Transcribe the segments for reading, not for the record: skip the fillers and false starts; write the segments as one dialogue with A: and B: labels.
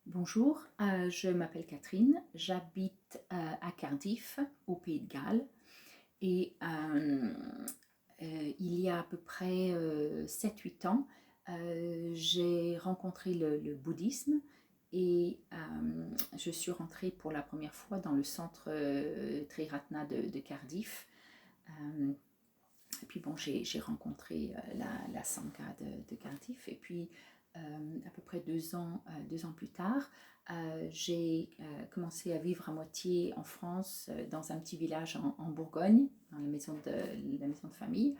A: Bonjour, je m'appelle Catherine, j'habite à Cardiff, au Pays de Galles, et il y a à peu près 7-8 ans, j'ai rencontré le bouddhisme et je suis rentrée pour la première fois dans le centre Triratna de Cardiff. Euh, et puis bon, j'ai rencontré la Sangha de Cardiff. Et puis, à peu près 2 ans plus tard, j'ai commencé à vivre à moitié en France, dans un petit village en Bourgogne, dans la maison de famille.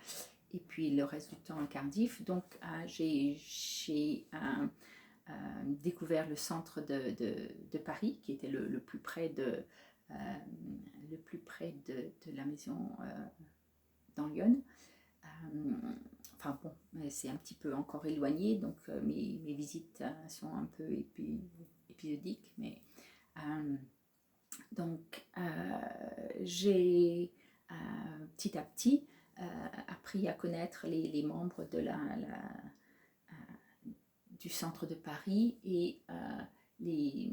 A: Et puis le reste du temps à Cardiff. Donc, j'ai découvert le centre de Paris, qui était le plus près euh, de la maison dans Lyon. Enfin bon, c'est un petit peu encore éloigné, donc mes visites sont un peu épisodiques, mais euh, donc j'ai petit à petit appris à connaître les membres du centre de Paris et les,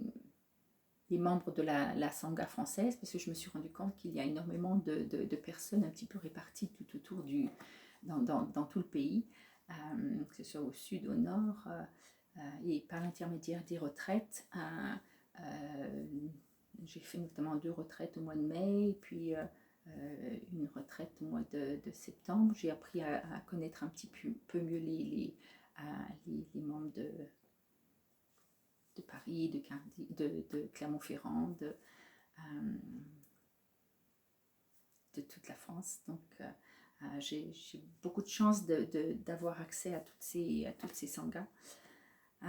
A: les membres de la Sangha française, parce que je me suis rendu compte qu'il y a énormément de personnes un petit peu réparties tout autour dans tout le pays, que ce soit au sud, au nord, et par l'intermédiaire des retraites. J'ai fait notamment 2 retraites au mois de mai, et puis une retraite au mois de septembre. J'ai appris à connaître un petit peu mieux les membres de Paris, de Clermont-Ferrand, de toute la France. Donc, j'ai beaucoup de chance d'avoir accès à toutes ces sanghas. Euh,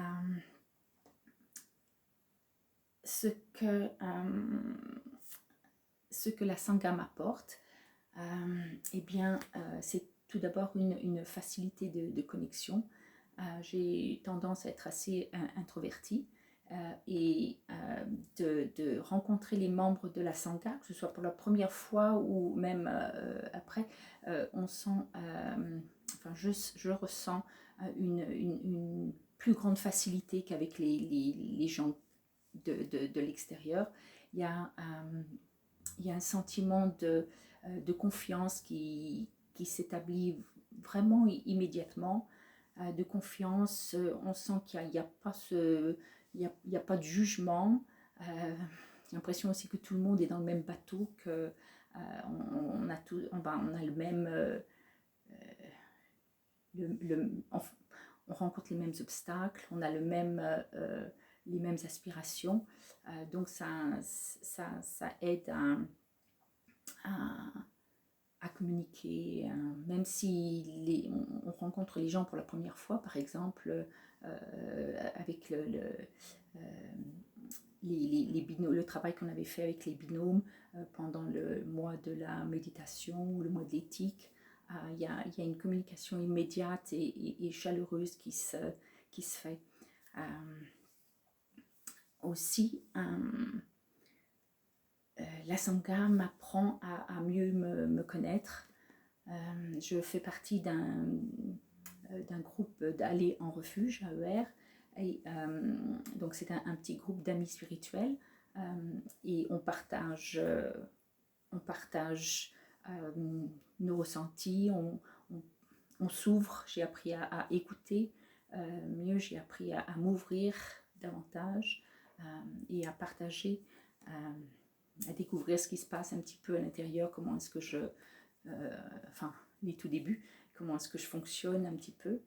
A: ce, que, ce que la sangha m'apporte, eh bien, c'est tout d'abord une facilité de connexion. J'ai tendance à être assez introvertie, et de rencontrer les membres de la Sangha, que ce soit pour la première fois ou même après, on sent, enfin je ressens une plus grande facilité qu'avec les gens de l'extérieur. Il y a, il y a un sentiment de confiance qui s'établit vraiment immédiatement, de confiance. On sent qu'il n'y a pas il y a pas de jugement. J'ai l'impression aussi que tout le monde est dans le même bateau, que on a on a le même, on rencontre les mêmes obstacles, on a les mêmes aspirations. Donc ça aide à, à communiquer, même si on rencontre les gens pour la première fois, par exemple, avec le travail qu'on avait fait avec les binômes pendant le mois de la méditation ou le mois de l'éthique. Il y a une communication immédiate et chaleureuse qui se fait. Aussi, la Sangha m'apprend à mieux me connaître. Je fais partie d'un groupe d'Aller en refuge, AER. Et, donc c'est un petit groupe d'amis spirituels, et on partage nos ressentis, on s'ouvre. J'ai appris à écouter mieux, j'ai appris à m'ouvrir davantage, et à partager, à découvrir ce qui se passe un petit peu à l'intérieur, comment est-ce que enfin les tout débuts, comment est-ce que je fonctionne un petit peu.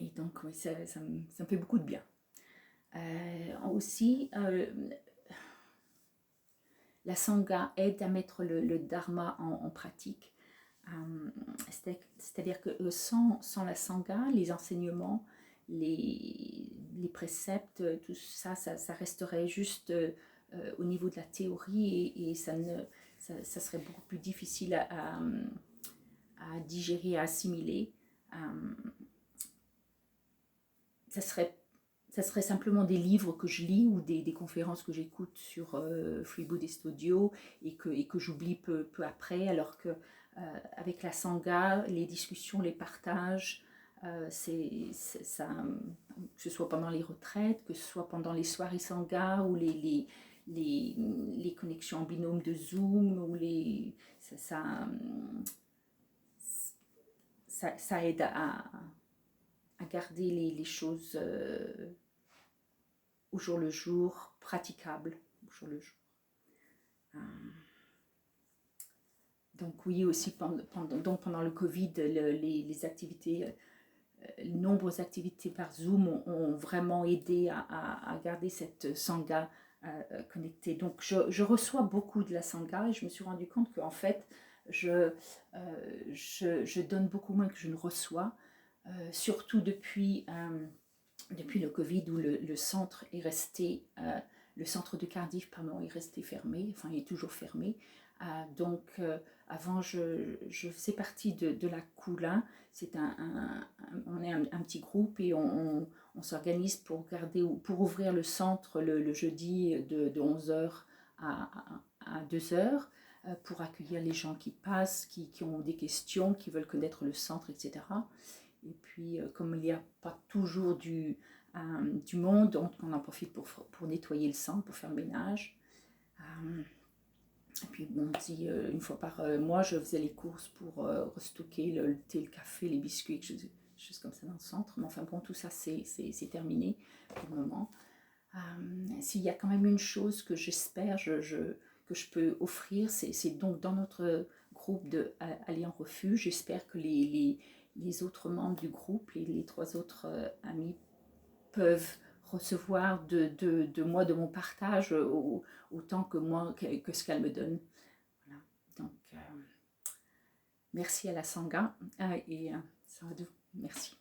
A: Et donc oui, ça me fait beaucoup de bien. Aussi, la Sangha aide à mettre le Dharma en pratique. C'est-à-dire que sans la Sangha, les enseignements, les préceptes, tout ça, ça resterait juste au niveau de la théorie, et ça serait beaucoup plus difficile à digérer, à assimiler. Ça serait simplement des livres que je lis ou des conférences que j'écoute sur Free Buddhist Audio, et que j'oublie peu après, alors que avec la Sangha, les discussions, les partages, ça, que ce soit pendant les retraites, que ce soit pendant les soirées Sangha ou les connexions en binôme de Zoom, ou ça aide à garder les choses au jour le jour, praticables au jour le jour. Donc oui, aussi pendant le Covid, les activités, nombreuses activités par Zoom ont vraiment aidé à garder cette Sangha connectée. Donc je reçois beaucoup de la Sangha et je me suis rendu compte qu'en fait, je donne beaucoup moins que je ne reçois, surtout depuis le Covid où le centre est resté, le centre de Cardiff, pardon, est resté fermé, enfin il est toujours fermé. Donc avant je faisais partie de la Kula, on est un petit groupe et on s'organise pour ouvrir le centre le jeudi de 11h à 2h, pour accueillir les gens qui passent, qui ont des questions, qui veulent connaître le centre, etc. Et puis, comme il n'y a pas toujours du monde, on en profite pour nettoyer le centre, pour faire le ménage. Et puis, bon, une fois par mois, je faisais les courses pour restocker le thé, le café, les biscuits, choses comme ça dans le centre. Mais enfin, bon, tout ça, c'est terminé pour le moment. S'il y a quand même une chose que j'espère que je peux offrir, c'est donc dans notre groupe de Aller en Refuge, j'espère que les autres membres du groupe, les 3 autres amis, peuvent recevoir de moi, de mon partage, autant que moi, que ce qu'elle me donne. Voilà. Donc, merci à la Sangha et Sadhu. Merci.